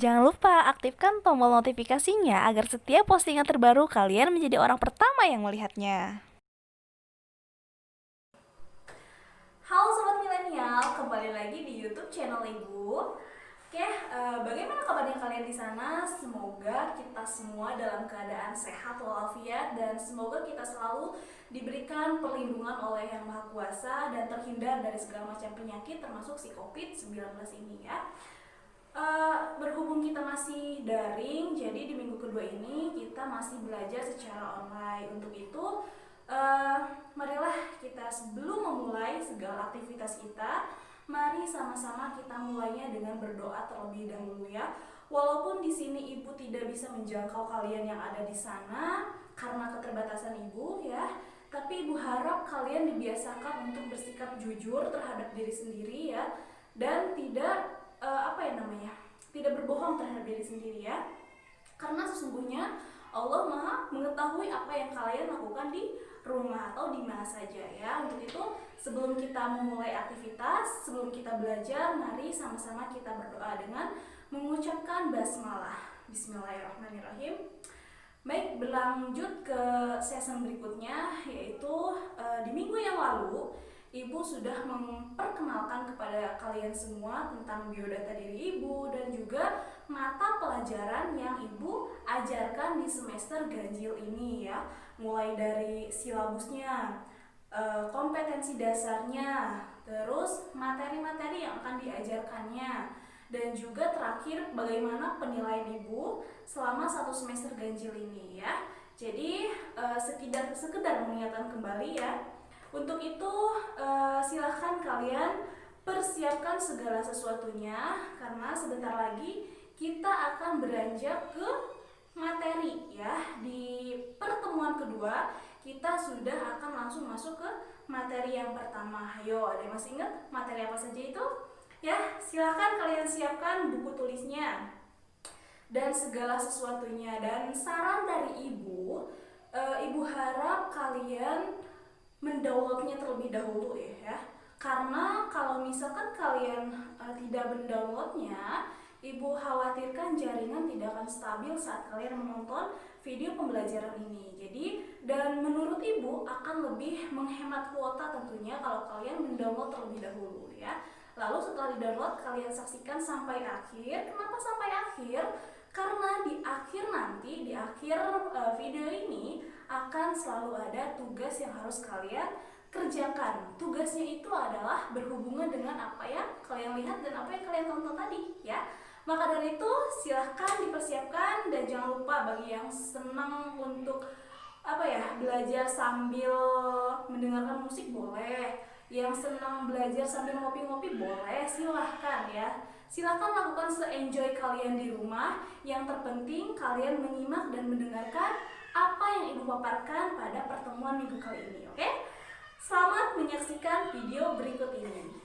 Jangan lupa aktifkan tombol notifikasinya agar setiap postingan terbaru kalian menjadi orang pertama yang melihatnya. Halo Sobat Milenial, kembali lagi di YouTube channel Ibu. Oke, bagaimana kabarnya kalian di sana? Semoga kita semua dalam keadaan sehat walafiat dan semoga kita selalu diberikan perlindungan oleh Yang Maha Kuasa dan terhindar dari segala macam penyakit termasuk si COVID-19 ini ya. Berhubung kita masih daring, jadi di minggu kedua ini kita masih belajar secara online. Untuk itu, marilah kita sebelum memulai segala aktivitas kita, mari sama-sama kita mulainya dengan berdoa terlebih dahulu ya. Walaupun di sini ibu tidak bisa menjangkau kalian yang ada di sana karena keterbatasan ibu ya, tapi ibu harap kalian dibiasakan untuk bersikap jujur terhadap diri sendiri ya, dan tidak tidak berbohong terhadap diri sendiri ya, karena sesungguhnya Allah Maha mengetahui apa yang kalian lakukan di rumah atau di mana saja ya. Untuk itu sebelum kita memulai aktivitas, sebelum kita belajar, mari sama-sama kita berdoa dengan mengucapkan basmalah. Bismillahirrahmanirrahim. Baik, berlanjut ke season berikutnya, yaitu di minggu yang lalu Ibu sudah memperkenalkan kepada kalian semua tentang biodata diri Ibu dan juga mata pelajaran yang Ibu ajarkan di semester ganjil ini ya. Mulai dari silabusnya, kompetensi dasarnya, terus materi-materi yang akan diajarkannya, dan juga terakhir bagaimana penilaian Ibu selama satu semester ganjil ini ya. Jadi sekedar mengingatkan kembali ya. Untuk itu silahkan kalian persiapkan segala sesuatunya karena sebentar lagi kita akan beranjak ke materi ya. Di pertemuan kedua kita sudah akan langsung masuk ke materi yang pertama. Ayo, ada yang masih ingat materi apa saja itu? Ya, silahkan kalian siapkan buku tulisnya dan segala sesuatunya. Dan saran dari ibu, ibu harap kalian mendownloadnya terlebih dahulu ya. Karena kalau misalkan kalian tidak mendownloadnya, ibu khawatirkan jaringan tidak akan stabil saat kalian menonton video pembelajaran ini. Jadi, dan menurut ibu akan lebih menghemat kuota tentunya kalau kalian mendownload terlebih dahulu ya. Lalu setelah di-download kalian saksikan sampai akhir. Kenapa sampai akhir? Karena di akhir nanti, di akhir video ini akan selalu ada tugas yang harus kalian kerjakan. Tugasnya itu adalah berhubungan dengan apa yang kalian lihat dan apa yang kalian tonton tadi ya. Maka dari itu silahkan dipersiapkan dan jangan lupa bagi yang senang untuk belajar sambil mendengarkan musik boleh, yang senang belajar sambil ngopi-ngopi boleh, silahkan ya. Silahkan lakukan se-enjoy kalian di rumah. Yang terpenting kalian menyimak dan mendengarkan apa yang ibu paparkan pada pertemuan minggu kali ini, oke? Selamat menyaksikan video berikut ini.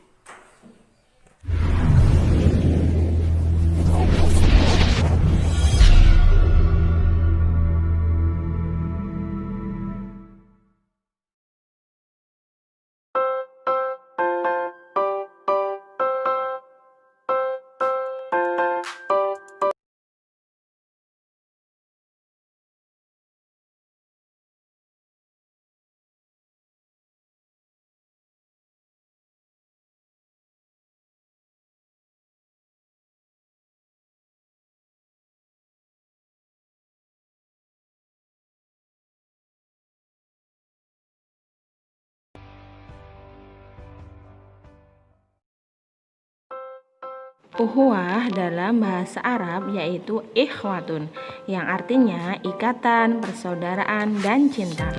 Uhuwah dalam bahasa Arab yaitu ikhwatun, yang artinya ikatan, persaudaraan, dan cinta.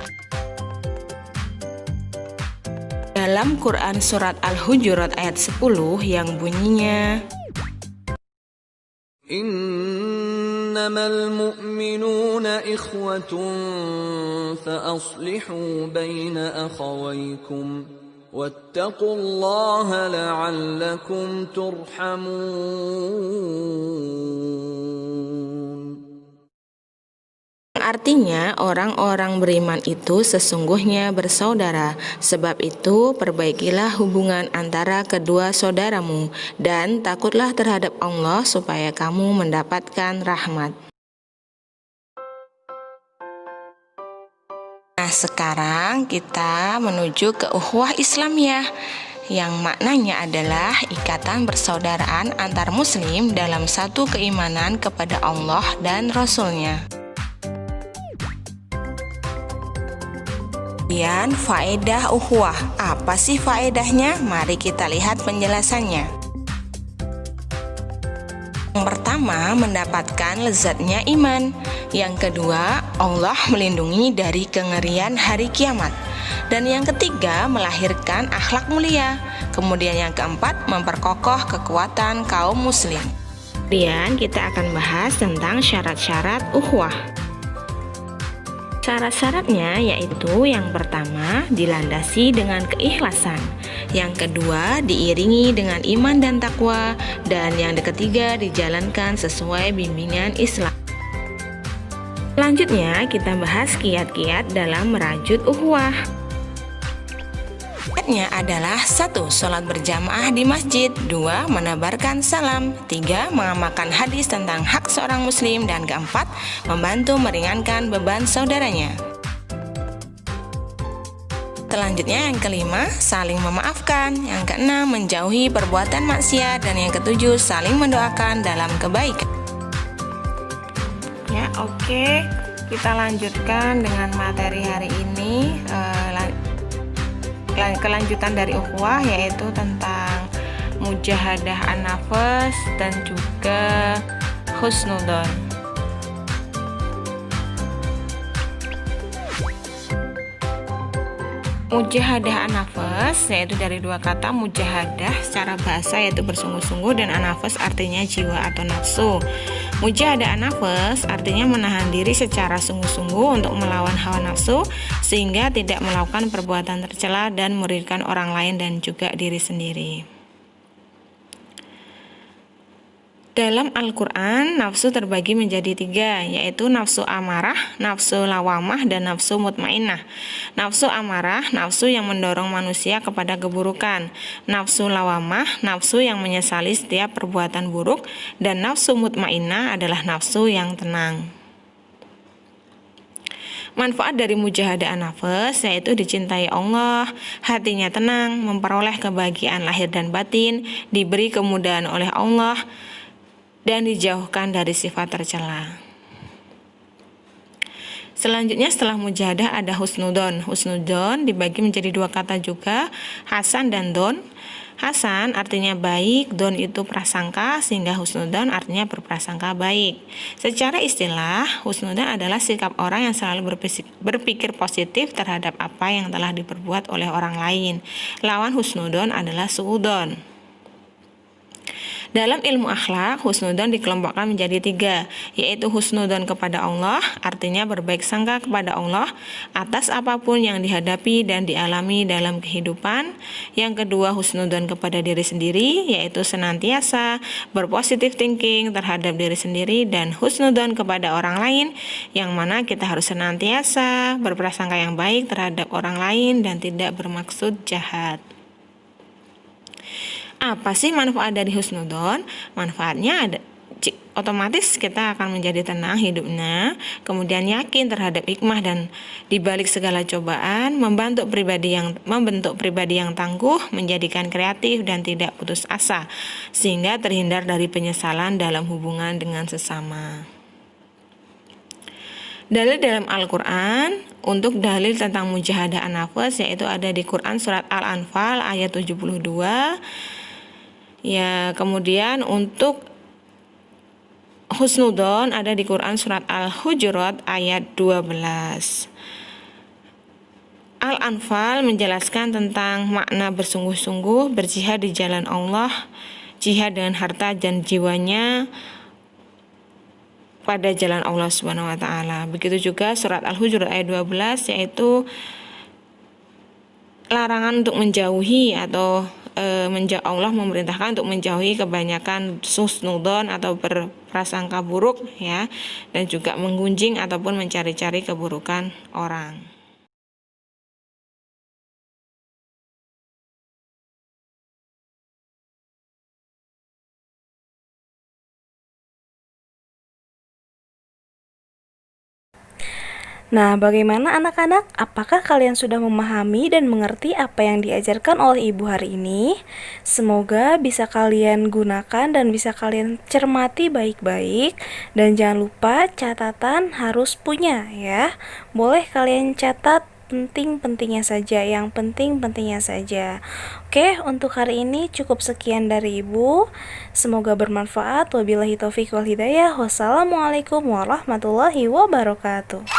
Dalam Quran Surat Al-Hujurat ayat 10 yang bunyinya, Innamal mu'minuna ikhwatun fa-aslihu baina akhawaykum wattaqullaha la'allakum turhamun. yang Artinya orang-orang beriman itu sesungguhnya bersaudara. Sebab itu perbaikilah hubungan antara kedua saudaramu dan takutlah terhadap Allah supaya kamu mendapatkan rahmat. Nah, sekarang kita menuju ke ukhuwah Islamiyah yang maknanya adalah ikatan persaudaraan antar muslim dalam satu keimanan kepada Allah dan Rasul-Nya. Kemudian faedah ukhuwah. Apa sih faedahnya? Mari kita lihat penjelasannya. Yang pertama, mendapatkan lezatnya iman. Yang kedua, Allah melindungi dari kengerian hari kiamat. Dan yang ketiga, melahirkan akhlak mulia. Kemudian yang keempat, memperkokoh kekuatan kaum muslim. Kemudian kita akan bahas tentang syarat-syarat ukhuwah. Syarat-syaratnya yaitu yang pertama dilandasi dengan keikhlasan, yang kedua diiringi dengan iman dan takwa, dan yang ketiga dijalankan sesuai bimbingan Islam. Selanjutnya kita bahas kiat-kiat dalam merajut ukhuwah. Kiatnya adalah 1. Sholat berjamaah di masjid, 2. Menebarkan salam, 3. Mengamalkan hadis tentang hak seorang muslim, dan keempat, membantu meringankan beban saudaranya. Selanjutnya yang kelima, saling memaafkan, yang keenam, menjauhi perbuatan maksiat, dan yang ketujuh, saling mendoakan dalam kebaikan. Ya, oke. Kita lanjutkan dengan materi hari ini. Kelanjutan dari ukhuwah yaitu tentang mujahadah an-nafs dan juga husnudzon. Mujahadah an-nafs yaitu dari dua kata, mujahadah secara bahasa yaitu bersungguh-sungguh, dan an-nafs artinya jiwa atau nafsu. Mujahadah an-nafs artinya menahan diri secara sungguh-sungguh untuk melawan hawa nafsu sehingga tidak melakukan perbuatan tercela dan merugikan orang lain dan juga diri sendiri. Dalam Al-Quran, nafsu terbagi menjadi 3, yaitu nafsu amarah, nafsu lawamah, dan nafsu mutmainnah. Nafsu amarah, nafsu yang mendorong manusia kepada keburukan. Nafsu lawamah, nafsu yang menyesali setiap perbuatan buruk. Dan nafsu mutmainnah adalah nafsu yang tenang. Manfaat dari mujahadah an-nafs yaitu dicintai Allah, hatinya tenang, memperoleh kebahagiaan lahir dan batin, diberi kemudahan oleh Allah, dan dijauhkan dari sifat tercela. Selanjutnya setelah mujahadah ada husnudzon. Husnudzon dibagi menjadi 2 kata juga, hasan dan don. Hasan artinya baik, don itu prasangka, sehingga husnudzon artinya berprasangka baik. Secara istilah, husnudzon adalah sikap orang yang selalu berpikir positif terhadap apa yang telah diperbuat oleh orang lain. Lawan husnudzon adalah suudzon. Dalam ilmu akhlak, husnudzon dikelompokkan menjadi 3, yaitu husnudzon kepada Allah, artinya berbaik sangka kepada Allah atas apapun yang dihadapi dan dialami dalam kehidupan. Yang kedua, husnudzon kepada diri sendiri, yaitu senantiasa berpositif thinking terhadap diri sendiri, dan husnudzon kepada orang lain, yang mana kita harus senantiasa berprasangka yang baik terhadap orang lain dan tidak bermaksud jahat. Apa sih manfaat dari husnudzon? Manfaatnya ada, otomatis kita akan menjadi tenang hidupnya, kemudian yakin terhadap hikmah dan dibalik segala cobaan, membentuk pribadi yang tangguh, menjadikan kreatif dan tidak putus asa, sehingga terhindar dari penyesalan dalam hubungan dengan sesama. Dalil dalam Al-Quran. Untuk dalil tentang mujahadah an-nafs yaitu ada di Quran surat Al-Anfal ayat 72. Ya, kemudian untuk husnudzon ada di Quran surat Al-Hujurat ayat 12. Al-Anfal menjelaskan tentang makna bersungguh-sungguh berjihad di jalan Allah, jihad dengan harta dan jiwanya pada jalan Allah Subhanahu wa taala. Begitu juga surat Al-Hujurat ayat 12 yaitu larangan untuk menjauhi atau Allah memerintahkan untuk menjauhi kebanyakan husnudzon atau berprasangka buruk ya, dan juga menggunjing ataupun mencari-cari keburukan orang. Nah, bagaimana anak-anak? Apakah kalian sudah memahami dan mengerti apa yang diajarkan oleh Ibu hari ini? Semoga bisa kalian gunakan dan bisa kalian cermati baik-baik. Dan jangan lupa catatan harus punya ya. Boleh kalian catat penting-pentingnya saja, yang penting-pentingnya saja. Oke, untuk hari ini cukup sekian dari Ibu. Semoga bermanfaat. Wabillahi taufiq wal hidayah. Wassalamualaikum warahmatullahi wabarakatuh.